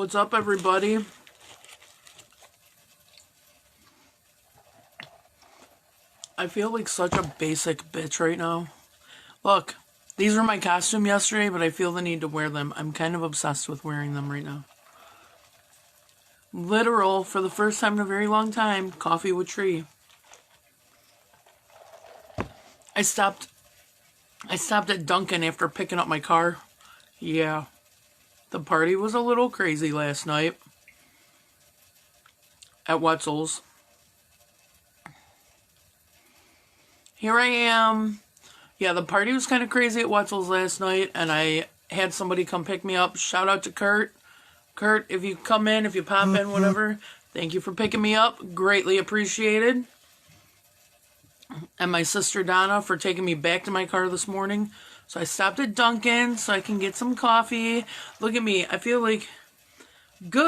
What's up, everybody? I feel like such a basic bitch right now. Look, these were my costume yesterday, but I feel the need to wear them. I'm kind of obsessed with wearing them right now. Literal, for the first time in a very long time, coffee with Tree. I stopped at Dunkin' after picking up my car. Yeah. The party was a little crazy last night. At Wetzel's. Here I am. Yeah, the party was kind of crazy at Wetzel's last night, and I had somebody come pick me up. Shout out to Kurt. Kurt, if you come in, if you pop in, whatever, thank you for picking me up. Greatly appreciated. And my sister Donna for taking me back to my car this morning. So I stopped at Dunkin' so I can get some coffee. Look at me. I feel like... Good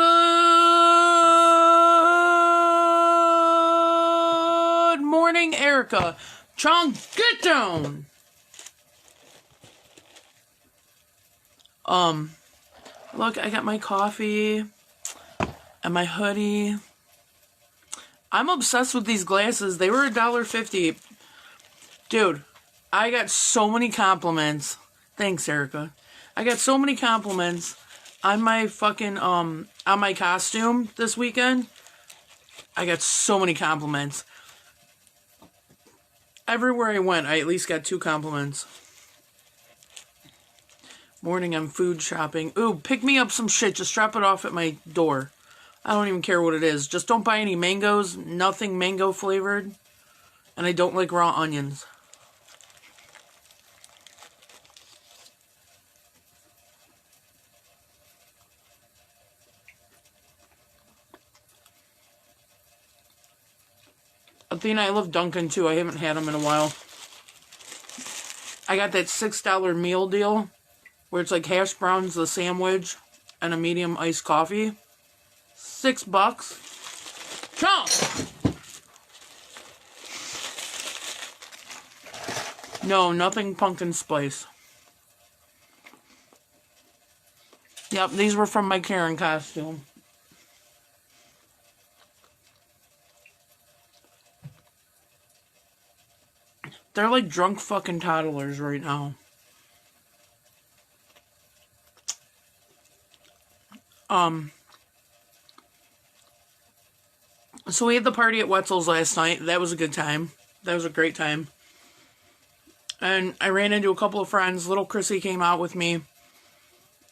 morning, Erica. Chong, get down! Look, I got my coffee and my hoodie. I'm obsessed with these glasses. They were $1.50. Dude, I got so many compliments. Thanks, Erica. I got so many compliments on my fucking, on my costume this weekend. I got so many compliments. Everywhere I went, I at least got 2 compliments. Morning, I'm food shopping. Ooh, pick me up some shit. Just drop it off at my door. I don't even care what it is. Just don't buy any mangoes. Nothing mango flavored. And I don't like raw onions. Athena, I love Dunkin' too. I haven't had them in a while. I got that $6 meal deal where it's like hash browns, the sandwich, and a medium iced coffee. $6. Chomp! No, nothing pumpkin spice. Yep, these were from my Karen costume. They're like drunk fucking toddlers right now. So we had the party at Wetzel's last night. That was a good time. That was a great time. And I ran into a couple of friends. Little Chrissy came out with me.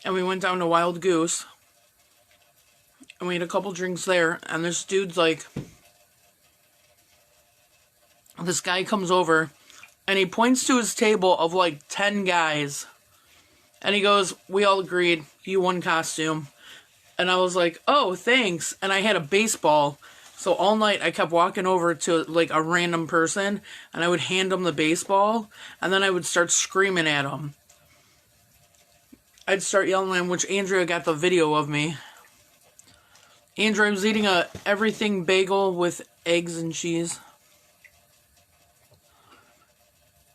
And we went down to Wild Goose. And we had a couple drinks there. And this dude's like... This guy comes over. And he points to his table of like 10 guys. And he goes, we all agreed. You won costume. And I was like, oh, thanks. And I had a baseball. So all night I kept walking over to like a random person. And I would hand them the baseball. And then I would start screaming at them. I'd start yelling at him, which Andrea got the video of me. Andrea was eating a everything bagel with eggs and cheese.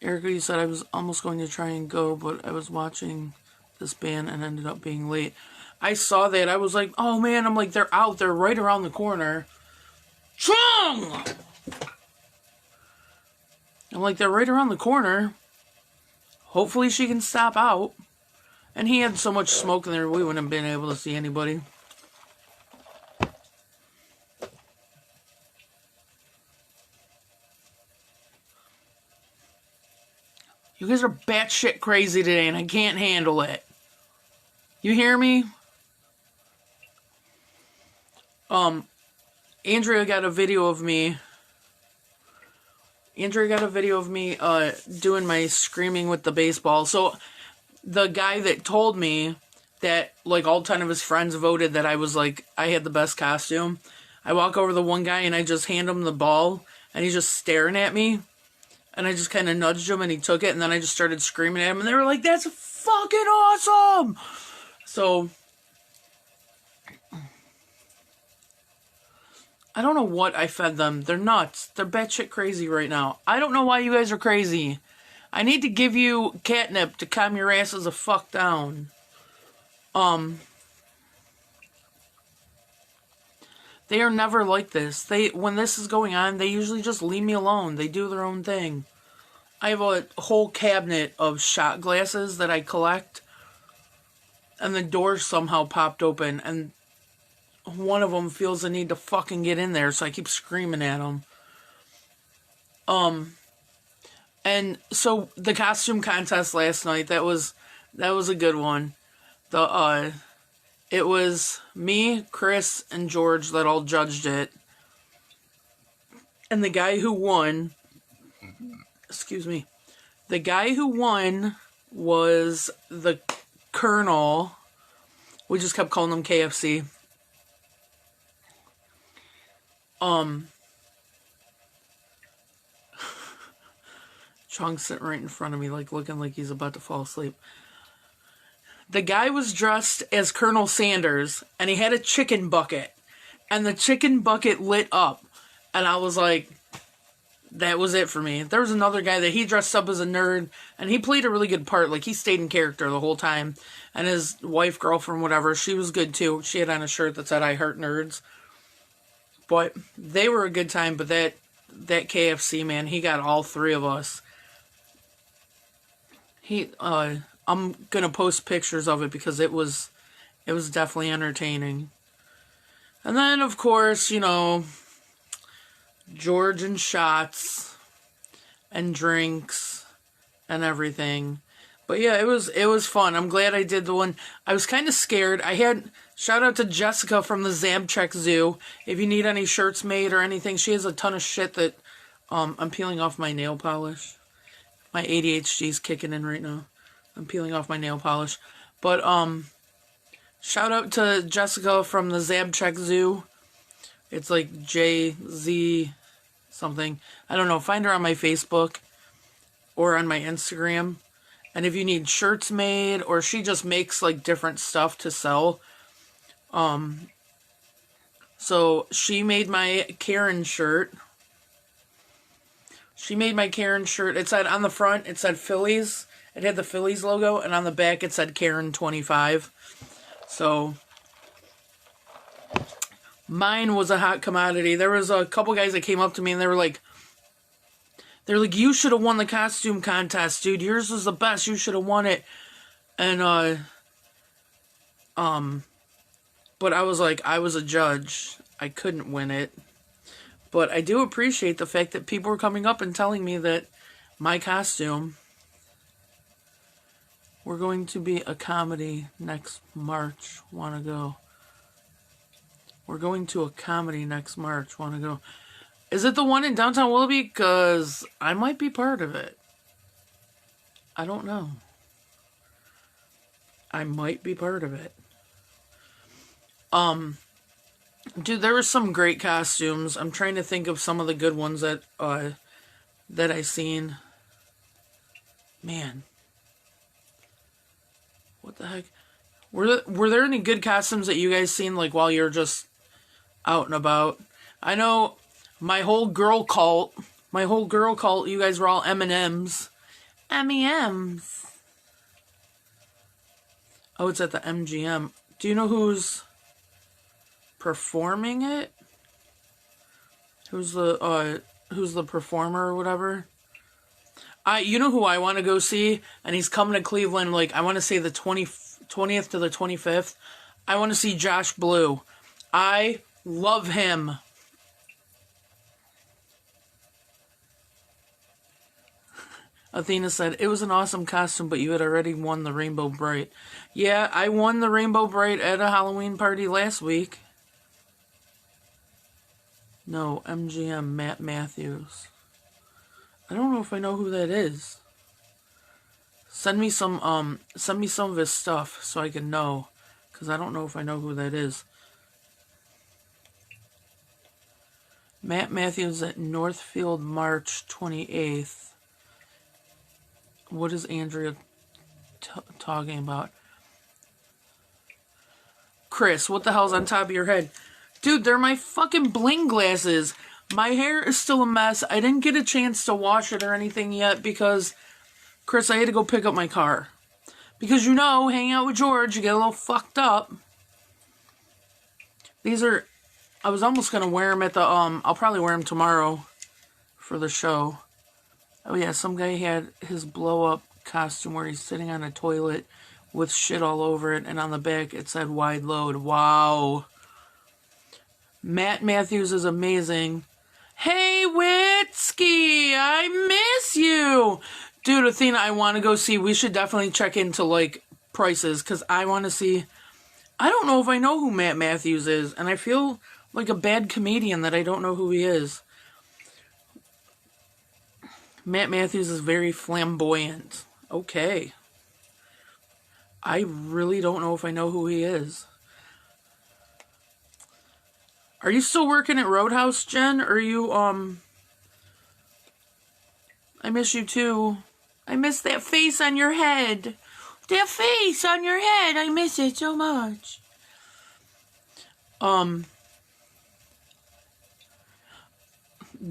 Erica, you said I was almost going to try and go, but I was watching this band and ended up being late. I saw that. I was like, oh man, I'm like, they're out. They're right around the corner. Chung! I'm like, they're right around the corner. Hopefully she can stop out. And he had so much smoke in there, we wouldn't have been able to see anybody. You guys are batshit crazy today, and I can't handle it. You hear me? Andrea got a video of me. Andrea got a video of me doing my screaming with the baseball. So the guy that told me that like all 10 of his friends voted that I was like I had the best costume. I walk over to the one guy and I just hand him the ball and he's just staring at me. And I just kind of nudged him and he took it and then I just started screaming at him and they were like, that's fucking awesome! So I don't know what I fed them. They're nuts. They're batshit crazy right now. I don't know why you guys are crazy. I need to give you catnip to calm your asses the fuck down. They are never like this. When this is going on, they usually just leave me alone. They do their own thing. I have a whole cabinet of shot glasses that I collect. And the door somehow popped open. And one of them feels the need to fucking get in there. So I keep screaming at them. And so the costume contest last night, that was a good one. It was me, Chris, and George that all judged it. And the guy who won, the guy who won was the Colonel. We just kept calling him KFC. Chong's sitting right in front of me, like looking like he's about to fall asleep. The guy was dressed as Colonel Sanders, and he had a chicken bucket. And the chicken bucket lit up. And I was like, that was it for me. There was another guy that he dressed up as a nerd, and he played a really good part. Like, he stayed in character the whole time. And his wife, girlfriend, whatever, she was good too. She had on a shirt that said, "I heart nerds." But they were a good time, but that KFC, man, he got all three of us. I'm gonna post pictures of it because it was definitely entertaining. And then, of course, you know, George and shots and drinks and everything. But yeah, it was fun. I'm glad I did the one. I was kind of scared. Shout out to Jessica from the Zabchek Zoo. If you need any shirts made or anything, she has a ton of shit that I'm peeling off my nail polish. My ADHD's kicking in right now. I'm peeling off my nail polish. But shout out to Jessica from the Zabchek Zoo. It's like JZ something. I don't know. Find her on my Facebook or on my Instagram. And if you need shirts made, or she just makes like different stuff to sell. So she made my Karen shirt. It said on the front, it said Phillies. It had the Phillies logo, and on the back it said Karen 25. So mine was a hot commodity. There was a couple guys that came up to me and they were like, you should have won the costume contest, dude. Yours was the best. You should have won it. And but I was like, I was a judge. I couldn't win it. But I do appreciate the fact that people were coming up and telling me that my costume, we're going to be a comedy next March. Want to go? We're going to a comedy next March. Want to go? Is it the one in downtown Willoughby? Because I might be part of it. I don't know. I might be part of it. Dude, there were some great costumes. I'm trying to think of some of the good ones that I seen. Man. What the heck? Were there any good costumes that you guys seen, like, while you're just out and about? I know my whole girl cult, you guys were all M&Ms. M&Ms. Oh, it's at the MGM. Do you know who's performing it? Who's the performer or whatever? You know who I want to go see? And he's coming to Cleveland, like, I want to say the 20th to the 25th. I want to see Josh Blue. I love him. Athena said, it was an awesome costume, but you had already won the Rainbow Bright. Yeah, I won the Rainbow Bright at a Halloween party last week. No, MGM, Matt Matthews. I don't know if I know who that is. Send me some of his stuff so I can know, because I don't know if I know who that is. Matt Matthews at Northfield, March 28th. What is Andrea talking about? Chris, what the hell's on top of your head? Dude, they're my fucking bling glasses. My hair is still a mess. I didn't get a chance to wash it or anything yet because, Chris, I had to go pick up my car. Because, you know, hanging out with George, you get a little fucked up. These are I was almost going to wear them at the, I'll probably wear them tomorrow for the show. Oh yeah, some guy had his blow-up costume where he's sitting on a toilet with shit all over it, and on the back it said wide load. Wow. Matt Matthews is amazing. Hey, Witsky, I miss you. Dude, Athena, I want to go see. We should definitely check into, like, prices, because I want to see. I don't know if I know who Matt Matthews is, and I feel like a bad comedian that I don't know who he is. Matt Matthews is very flamboyant. Okay. I really don't know if I know who he is. Are you still working at Roadhouse, Jen? Or are you, I miss you too. I miss that face on your head. That face on your head. I miss it so much.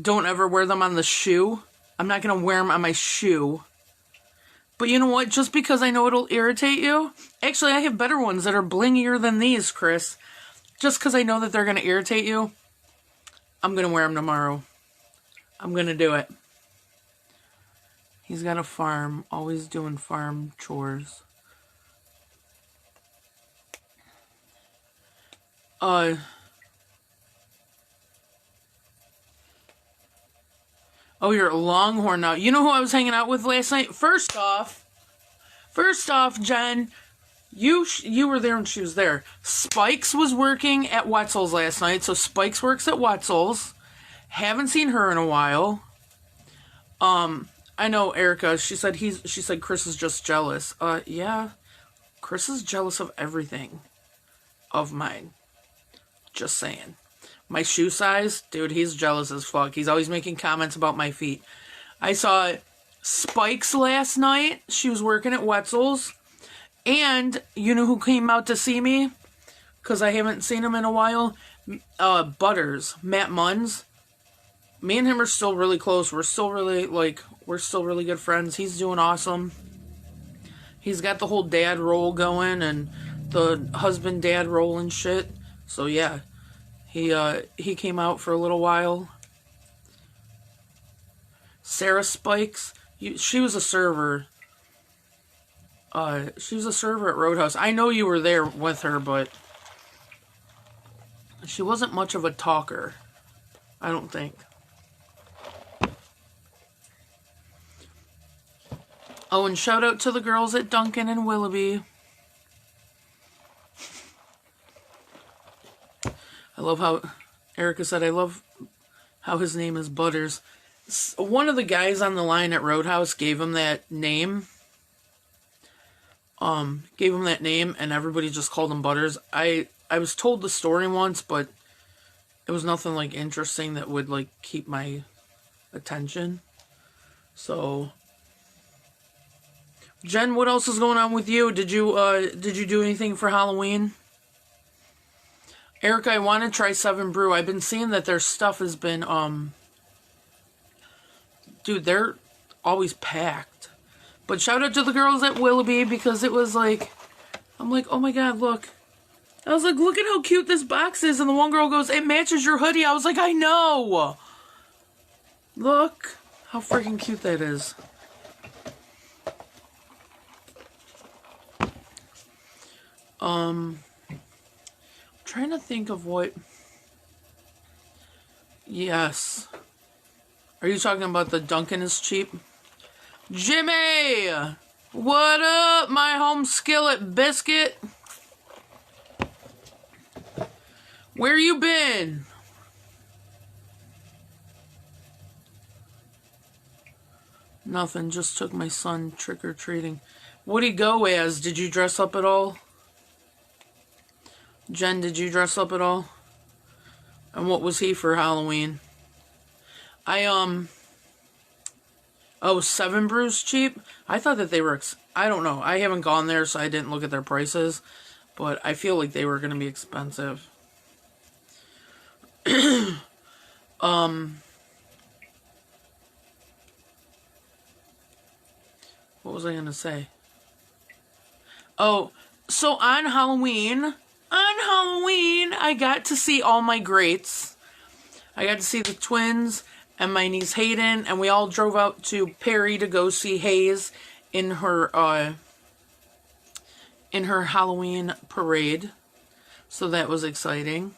Don't ever wear them on the shoe. I'm not going to wear them on my shoe. But you know what? Just because I know it'll irritate you. Actually, I have better ones that are blingier than these, Chris. Just because I know that they're going to irritate you, I'm going to wear them tomorrow. I'm going to do it. He's got a farm. Always doing farm chores. Oh, you're a Longhorn now. You know who I was hanging out with last night? First off, Jen, you were there when she was there. Spikes was working at Wetzel's last night, so Spikes works at Wetzel's. Haven't seen her in a while. I know Erica. She said Chris is just jealous. Yeah, Chris is jealous of everything of mine. Just saying. My shoe size, dude, he's jealous as fuck. He's always making comments about my feet. I saw Spikes last night. She was working at Wetzel's. And you know who came out to see me? Because I haven't seen him in a while. Butters, Matt Munns. Me and him are still really close. We're still really good friends. He's doing awesome. He's got the whole dad role going and the husband-dad role and shit. So yeah. He came out for a little while. Sarah Spikes, she was a server. She was a server at Roadhouse. I know you were there with her, but she wasn't much of a talker. I don't think. Oh, and shout out to the girls at Duncan and Willoughby. I love how Erica said, I love how his name is Butters. One of the guys on the line at Roadhouse gave him that name. And everybody just called him Butters. I was told the story once, but it was nothing like interesting that would like keep my attention. So, Jen, what else is going on with you? Did you do anything for Halloween? Erica, I want to try 7 Brew. I've been seeing that their stuff has been, dude, they're always packed. But shout out to the girls at Willoughby because it was like, I'm like, oh my god, look. I was like, look at how cute this box is. And the one girl goes, it matches your hoodie. I was like, I know. Look how freaking cute that is. Trying to think of what. Yes. Are you talking about the Dunkin' is cheap? Jimmy! What up, my home skillet biscuit? Where you been? Nothing, just took my son trick-or-treating. What'd he go as? Did you dress up at all? Jen, did you dress up at all? And what was he for Halloween? Oh, 7 Brew's cheap? I thought that they were, I don't know. I haven't gone there, so I didn't look at their prices. But I feel like they were going to be expensive. What was I going to say? Oh, so on Halloween, on Halloween, I got to see all my greats. I got to see the twins and my niece Hayden, and we all drove out to Perry to go see Hayes in her Halloween parade. So that was exciting.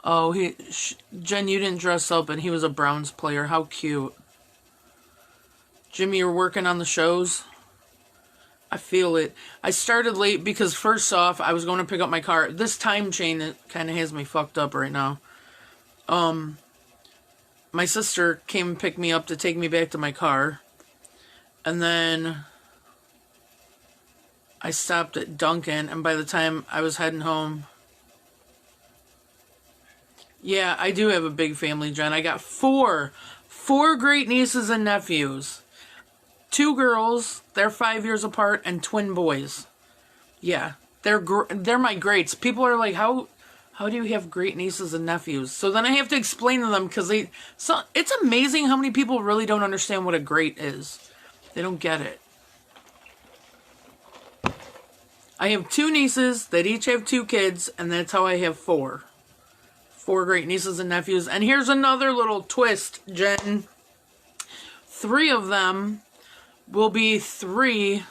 Oh, Jen, you didn't dress up, and he was a Browns player. How cute. Jimmy, you're working on the shows? I feel it. I started late because, first off, I was going to pick up my car. This time chain kind of has me fucked up right now. My sister came and picked me up to take me back to my car. And then I stopped at Dunkin', and by the time I was heading home... Yeah, I do have a big family, Jen. I got four great nieces and nephews. 2 girls, they're 5 years apart, and twin boys. Yeah, they're my greats. People are like, how do you have great nieces and nephews? So then I have to explain to them, because it's amazing how many people really don't understand what a great is. They don't get it. I have 2 nieces that each have 2 kids, and that's how I have 4. 4 great nieces and nephews. And here's another little twist, Jen. 3 of them will be 3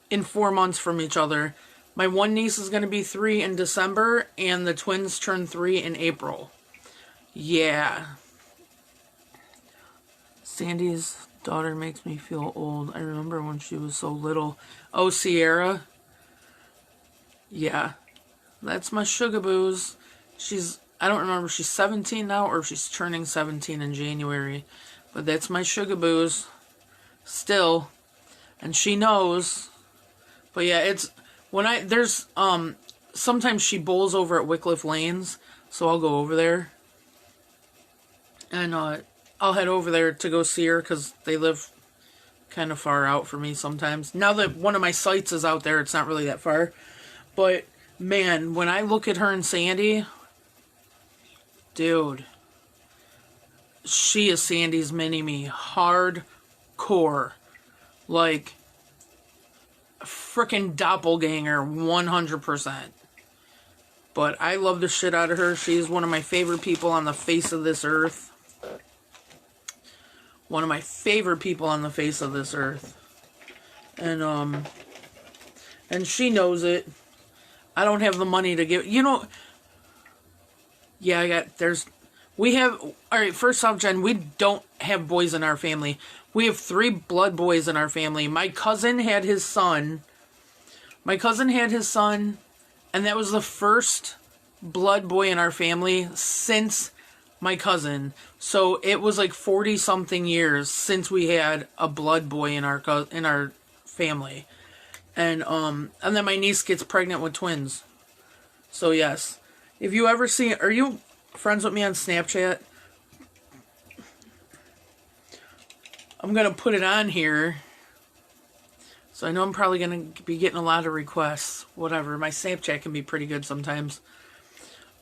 in 4 months from each other. My one niece is going to be 3 in December, and the twins turn 3 in April. Yeah. Sandy's daughter makes me feel old. I remember when she was so little. Oh, Sierra? Yeah. That's my sugaboos. I don't remember if she's 17 now or if she's turning 17 in January. But that's my sugaboos. Still. And she knows. But yeah, it's... sometimes she bowls over at Wycliffe Lanes. So I'll go over there. And I'll head over there to go see her because they live kind of far out for me sometimes. Now that one of my sites is out there, it's not really that far. But, man, when I look at her and Sandy... Dude, she is Sandy's mini-me. Hardcore. Like, frickin' doppelganger, 100%. But I love the shit out of her. She's one of my favorite people on the face of this earth. One of my favorite people on the face of this earth. And she knows it. I don't have the money to give... Yeah, alright, first off, Jen, we don't have boys in our family. We have 3 blood boys in our family. My cousin had his son, and that was the first blood boy in our family since my cousin. So it was like 40-something years since we had a blood boy in our family. And then my niece gets pregnant with twins. So yes. If you ever see... Are you friends with me on Snapchat? I'm going to put it on here. So I know I'm probably going to be getting a lot of requests. Whatever. My Snapchat can be pretty good sometimes.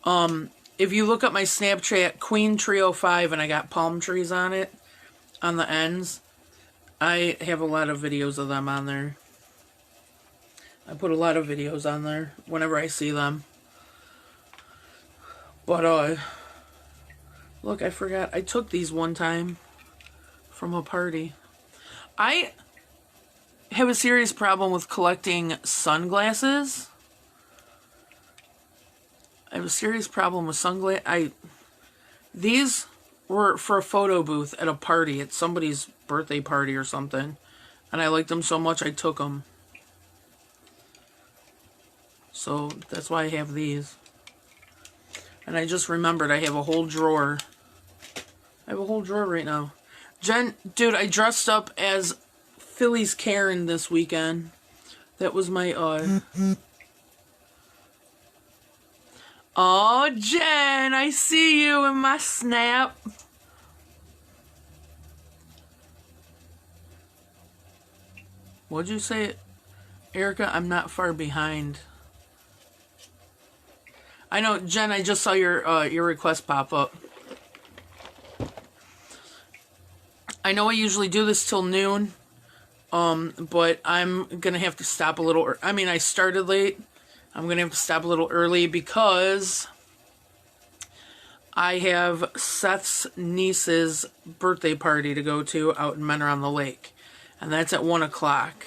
If you look up my Snapchat, Queen305, and I got palm trees on it, on the ends, I have a lot of videos of them on there. I put a lot of videos on there whenever I see them. But, look, I forgot. I took these one time from a party. I have a serious problem with collecting sunglasses. I have a serious problem with sunglasses. These were for a photo booth at a party, at somebody's birthday party or something. And I liked them so much, I took them. So, that's why I have these. And I just remembered I have a whole drawer. I have a whole drawer right now. Jen, dude, I dressed up as Philly's Karen this weekend. That was my, Oh, Jen, I see you in my snap. What'd you say, Erica? I'm not far behind. I know, Jen, I just saw your request pop up. I know I usually do this till noon, But I'm gonna have to stop a little. I mean, I started late. I'm gonna have to stop a little early because I have Seth's niece's birthday party to go to out in Menor on the Lake. And that's at 1 o'clock.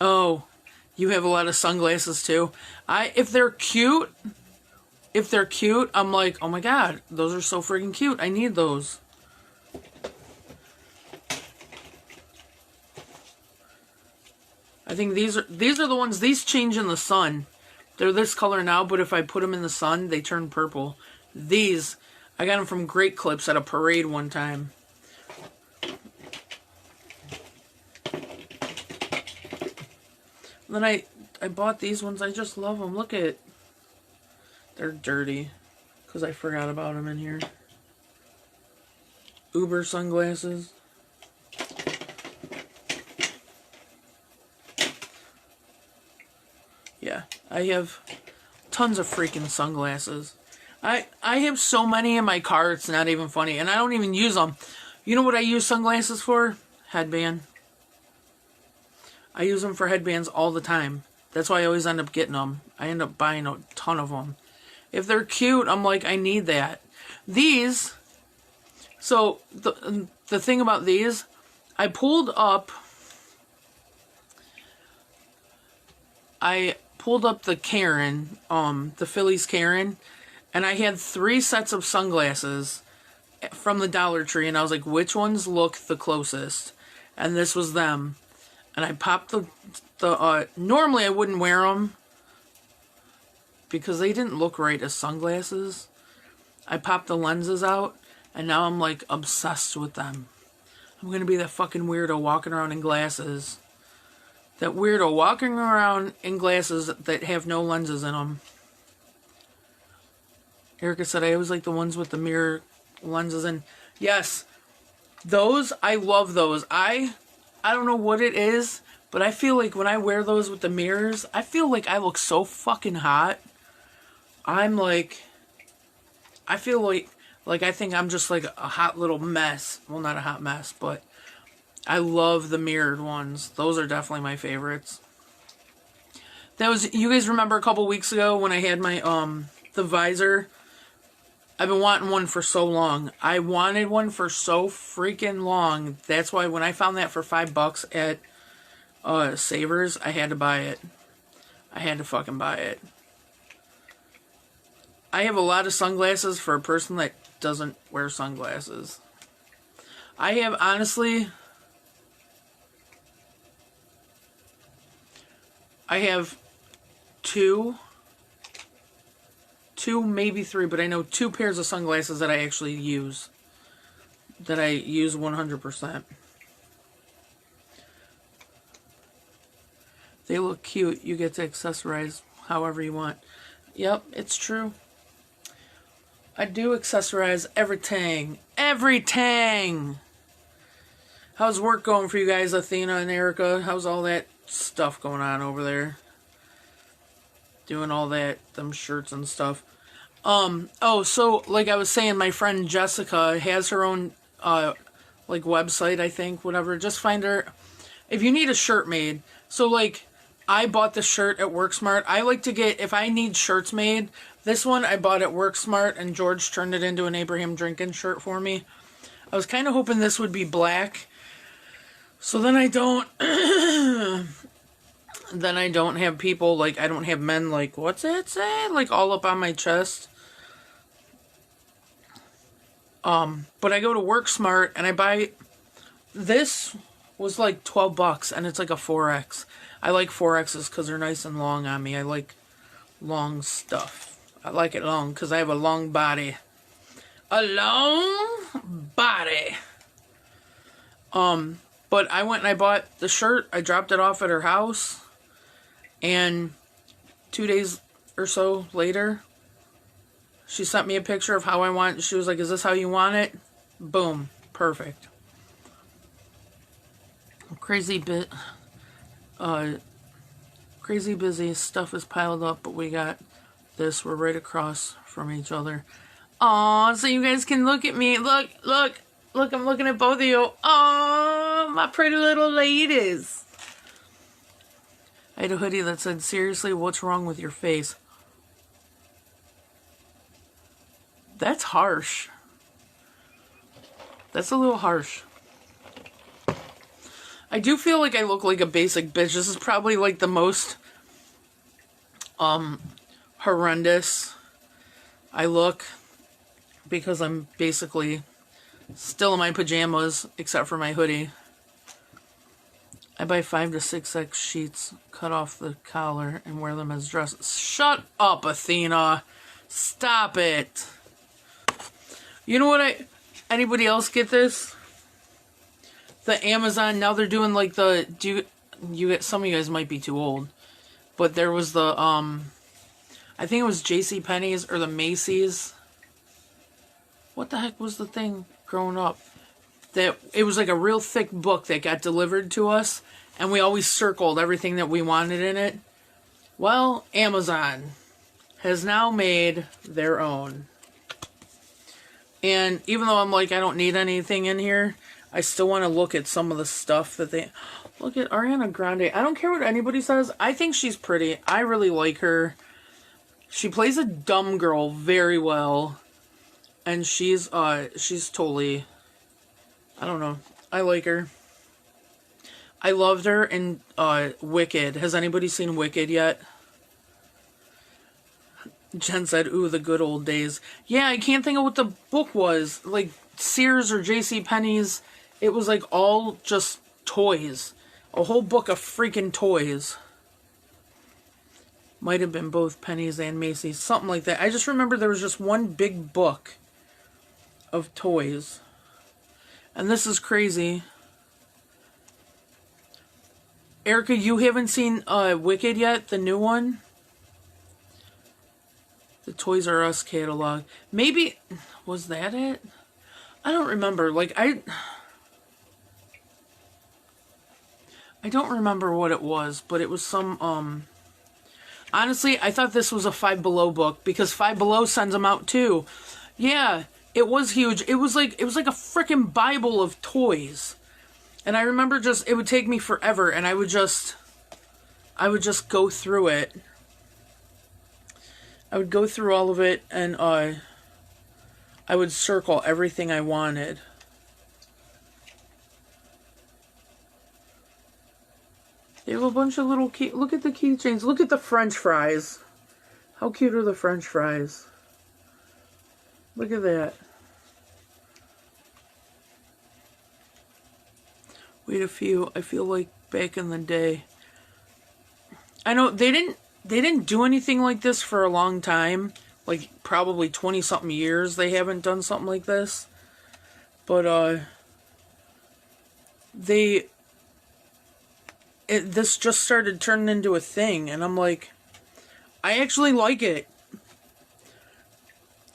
Oh, you have a lot of sunglasses too. If they're cute, I'm like, oh my god, those are so freaking cute. I need those. I think these are the ones, these change in the sun. They're this color now, but if I put them in the sun, they turn purple. These, I got them from Great Clips at a parade one time. Then I bought these ones. I just love them. Look at, they're dirty because I forgot about them in here. Uber sunglasses. Yeah, I have tons of freaking sunglasses. I have so many in my car, it's not even funny. And I don't even use them. You know what I use sunglasses for? Headband. I use them for headbands all the time. That's why I always end up getting them. I end up buying a ton of them. If they're cute, I'm like, I need that. These, so the thing about these, I pulled up the Karen, the Phillies Karen, and I had 3 sets of sunglasses from the Dollar Tree, and I was like, which ones look the closest? And this was them. And I popped normally I wouldn't wear them because they didn't look right as sunglasses. I popped the lenses out, and now I'm like obsessed with them. I'm gonna be that fucking weirdo walking around in glasses. That weirdo walking around in glasses that have no lenses in them. Erica said, I always like the ones with the mirror lenses in. Yes, those, I love those. I don't know what it is, but I feel like when I wear those with the mirrors, I feel like I look so fucking hot. I'm like, I feel like I think I'm just like a hot little mess. Well, not a hot mess, but I love the mirrored ones. Those are definitely my favorites. That was, you guys remember a couple weeks ago when I had my, the visor? I've been wanting one for so long. I wanted one for so freaking long. That's why when I found that for $5 at Savers, I had to buy it. I had to fucking buy it. I have a lot of sunglasses for a person that doesn't wear sunglasses. I have, honestly, I have two, maybe 3, but I know 2 pairs of sunglasses that I actually use. That I use 100%. They look cute. You get to accessorize however you want. Yep, it's true. I do accessorize everything. Everything! How's work going for you guys, Athena and Erica? How's all that stuff going on over there? Doing all that, them shirts and stuff. Oh, so, like I was saying, my friend Jessica has her own, like, website, I think, whatever. Just find her. If you need a shirt made, so, like, I bought the shirt at WorkSmart. I like to get, if I need shirts made, this one I bought at WorkSmart, and George turned it into an Abraham Drinkin' shirt for me. I was kind of hoping this would be black, so then I don't, then I don't have people, like, I don't have men, like, what's it say? Like, all up on my chest. But I go to WorkSmart, and I buy, this was like $12, and it's like a 4X. I like 4Xs because they're nice and long on me. I like long stuff. I like it long because I have a long body. A long body. But I went and I bought the shirt. I dropped it off at her house. And 2 days or so later, she sent me a picture of how I want it. She was like, is this how you want it? Boom. Perfect. Crazy busy. Stuff is piled up, but we got this. We're right across from each other. Aw, so you guys can look at me. Look Look, I'm looking at both of you. Oh, my pretty little ladies. I had a hoodie that said, seriously, what's wrong with your face? That's harsh. That's a little harsh. I do feel like I look like a basic bitch. This is probably like the most horrendous I look because I'm basically still in my pajamas except for my hoodie. I buy 5 to 6X sheets, cut off the collar, and wear them as dresses. Shut up, Athena. Stop it. You know what anybody else get this? The Amazon, now they're doing like the, you get, some of you guys might be too old, but there was the, I think it was JCPenney's or the Macy's. What the heck was the thing growing up? That it was like a real thick book that got delivered to us, and we always circled everything that we wanted in it. Well, Amazon has now made their own. And even though I'm like, I don't need anything in here, I still want to look at some of the stuff that they... Look at Ariana Grande. I don't care what anybody says. I think she's pretty. I really like her. She plays a dumb girl very well. And she's totally... I don't know. I like her. I loved her in Wicked. Has anybody seen Wicked yet? Jen said, ooh, the good old days. Yeah, I can't think of what the book was. Like, Sears or JCPenney's. It was like all just toys. A whole book of freaking toys. Might have been both Penny's and Macy's. Something like that. I just remember there was just one big book of toys. And this is crazy. Erica, you haven't seen Wicked yet? The new one? The Toys R Us catalog. Maybe... Was that it? I don't remember. Like, I don't remember what it was, but it was some, Honestly, I thought this was a Five Below book, because Five Below sends them out, too. Yeah. It was huge. It was like a freaking Bible of toys. And I remember it would take me forever, and I would just go through it. I would go through all of it, and I would circle everything I wanted. They have a bunch of little look at the keychains. Look at the French fries. How cute are the French fries? Look at that. Wait a few. I feel like back in the day. I know they didn't do anything like this for a long time. Like probably 20-something years they haven't done something like this. But this just started turning into a thing, and I'm like, I actually like it.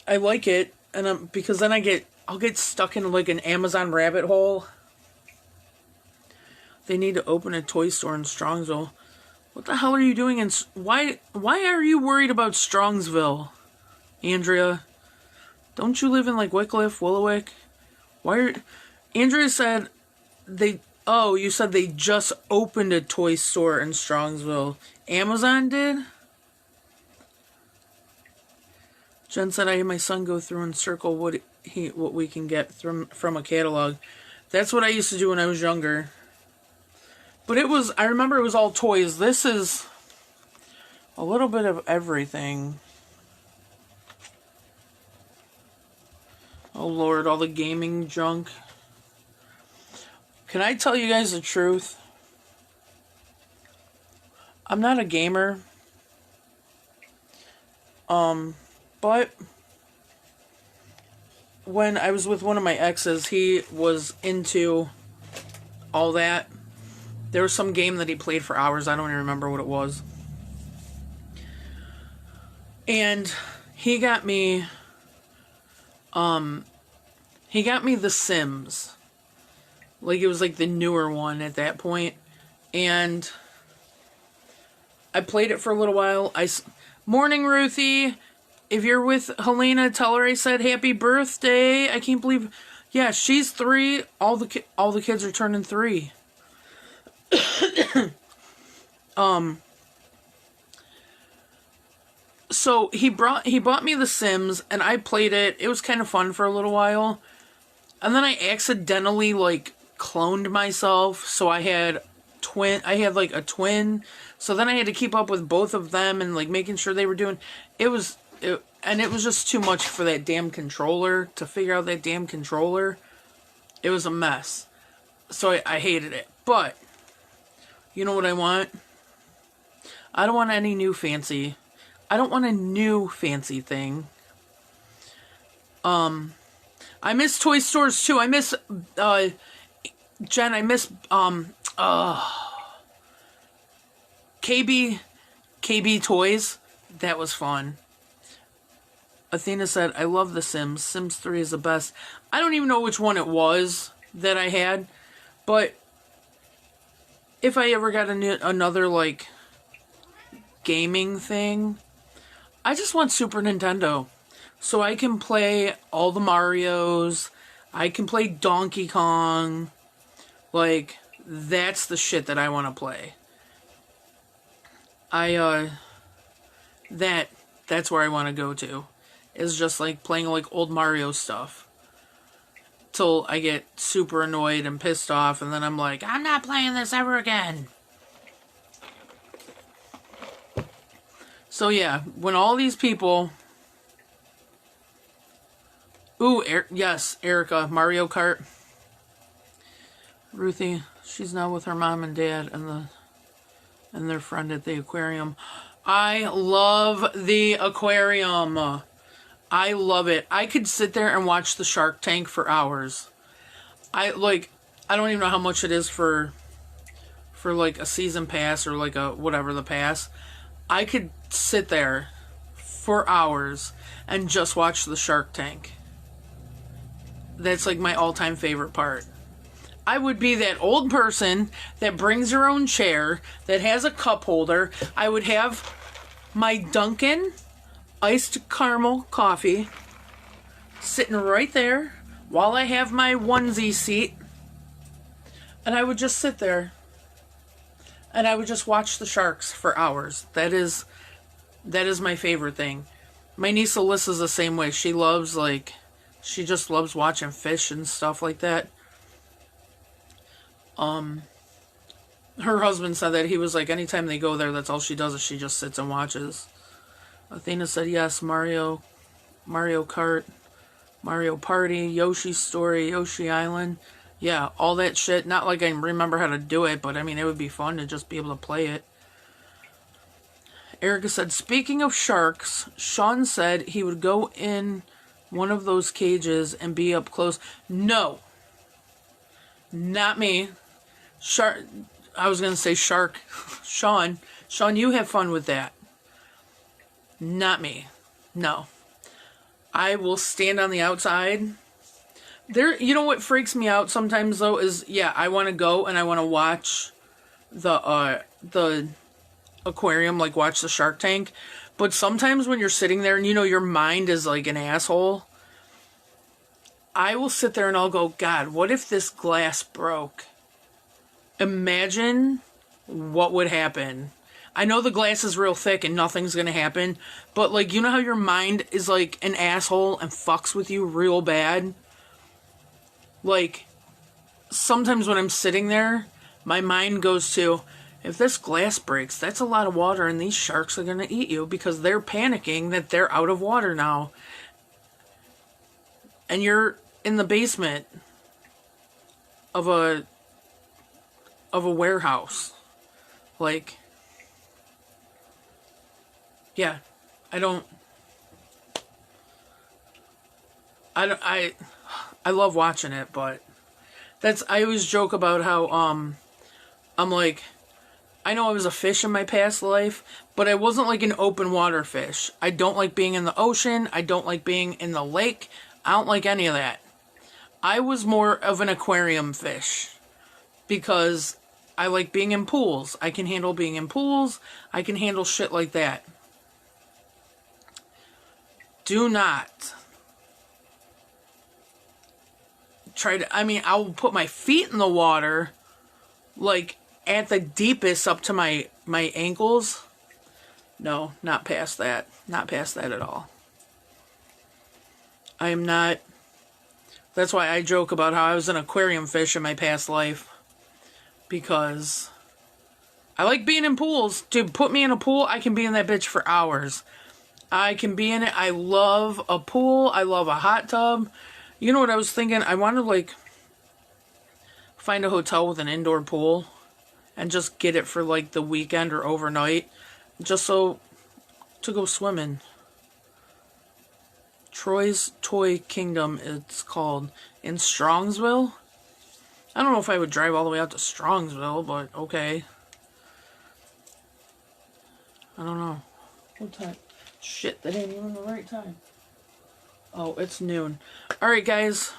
I like it, and because then I'll get stuck in like an Amazon rabbit hole. They need to open a toy store in Strongsville. What the hell are you doing why are you worried about Strongsville, Andrea? Don't you live in like Wickliffe, Willowick? Andrea said you said they just opened a toy store in Strongsville. Amazon did? Jen said I had my son go through and circle what we can get from a catalog. That's what I used to do when I was younger. But I remember it was all toys. This is a little bit of everything. Oh Lord, all the gaming junk. Can I tell you guys the truth? I'm not a gamer. But when I was with one of my exes, he was into all that. There was some game that he played for hours. I don't even remember what it was. And he got me The Sims. Like, it was like the newer one at that point. And I played it for a little while. Morning, Ruthie. If you're with Helena, tell her I said happy birthday. I can't believe... Yeah, she's 3. All the kids are turning 3. So he bought me The Sims, and I played it. It was kind of fun for a little while, and then I accidentally like cloned myself. So I had like a twin. So then I had to keep up with both of them and like making sure they were doing. And it was just too much for that damn controller to figure out that damn controller. It was a mess. So I hated it. But you know what I want? I don't want any new fancy. I don't want a new fancy thing. I miss toy stores too. I miss Jen, I miss KB Toys. That was fun. Athena said, I love The Sims. Sims 3 is the best. I don't even know which one it was that I had, but if I ever got another, like, gaming thing, I just want Super Nintendo. So I can play all the Marios. I can play Donkey Kong. Like, that's the shit that I want to play. That's where I want to go to. Is just like playing like old Mario stuff. Till I get super annoyed and pissed off, and then I'm like, I'm not playing this ever again. So yeah, when all these people... Ooh, yes, Erica, Mario Kart. Ruthie, she's now with her mom and dad and their friend at the aquarium. I love the aquarium. I love it. I could sit there and watch the Shark Tank for hours. I don't even know how much it is for like a season pass or like a whatever the pass. I could sit there for hours and just watch the Shark Tank. That's like my all-time favorite part. I would be that old person that brings her own chair, that has a cup holder. I would have my Dunkin' iced caramel coffee sitting right there while I have my onesie seat, and I would just sit there and I would just watch the sharks for hours. That is my favorite thing. My niece Alyssa's the same way. She just loves watching fish and stuff like that. Her husband said that he was like, anytime they go there, that's all she does is she just sits and watches. Athena said yes, Mario Kart, Mario Party, Yoshi's Story, Yoshi Island. Yeah, all that shit. Not like I remember how to do it, but I mean, it would be fun to just be able to play it. Erica said, speaking of sharks, Sean said he would go in one of those cages and be up close. No. Not me. I was going to say shark. Sean, you have fun with that. Not me. No. I will stand on the outside. You know what freaks me out sometimes though is, yeah, I want to go and I want to watch the aquarium, like watch the Shark Tank. But sometimes when you're sitting there and you know your mind is like an asshole, I will sit there and I'll go, God, what if this glass broke? Imagine what would happen. I know the glass is real thick and nothing's gonna happen, but like, you know how your mind is like an asshole and fucks with you real bad? Like, sometimes when I'm sitting there, my mind goes to, if this glass breaks, that's a lot of water and these sharks are gonna eat you because they're panicking that they're out of water now. And you're in the basement of a warehouse. Like, yeah, I love watching it, but I always joke about how, I'm like, I know I was a fish in my past life, but I wasn't like an open water fish. I don't like being in the ocean. I don't like being in the lake. I don't like any of that. I was more of an aquarium fish because I like being in pools. I can handle being in pools. I can handle shit like that. Do not try to, I mean, I'll put my feet in the water, like, at the deepest up to my ankles. No, not past that. Not past that at all. I am not. That's why I joke about how I was an aquarium fish in my past life. Because I like being in pools. Dude, put me in a pool, I can be in that bitch for hours. I can be in it. I love a pool. I love a hot tub. You know what I was thinking? I want to, like, find a hotel with an indoor pool and just get it for, like, the weekend or overnight. Just so, to go swimming. Troy's Toy Kingdom, it's called, in Strongsville. I don't know if I would drive all the way out to Strongsville, but okay. I don't know. What time? Shit, that ain't even the right time. Oh, it's noon. Alright, guys.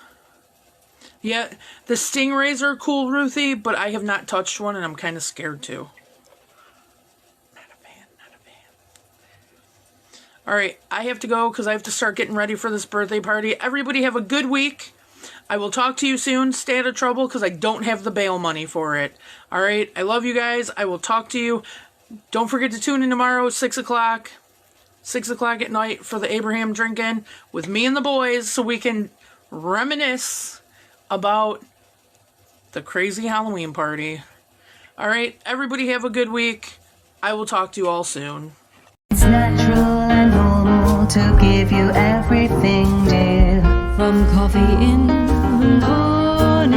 Yeah, the stingrays are cool, Ruthie, but I have not touched one, and I'm kind of scared, too. Not a fan, not a fan. Alright, I have to go, because I have to start getting ready for this birthday party. Everybody have a good week. I will talk to you soon. Stay out of trouble, because I don't have the bail money for it. Alright, I love you guys. I will talk to you. Don't forget to tune in tomorrow, 6 o'clock. 6 o'clock at night for the Abraham drinking with me and the boys so we can reminisce about the crazy Halloween party. Alright, everybody have a good week. I will talk to you all soon. It's natural and normal to give you everything, dear. From coffee in the morning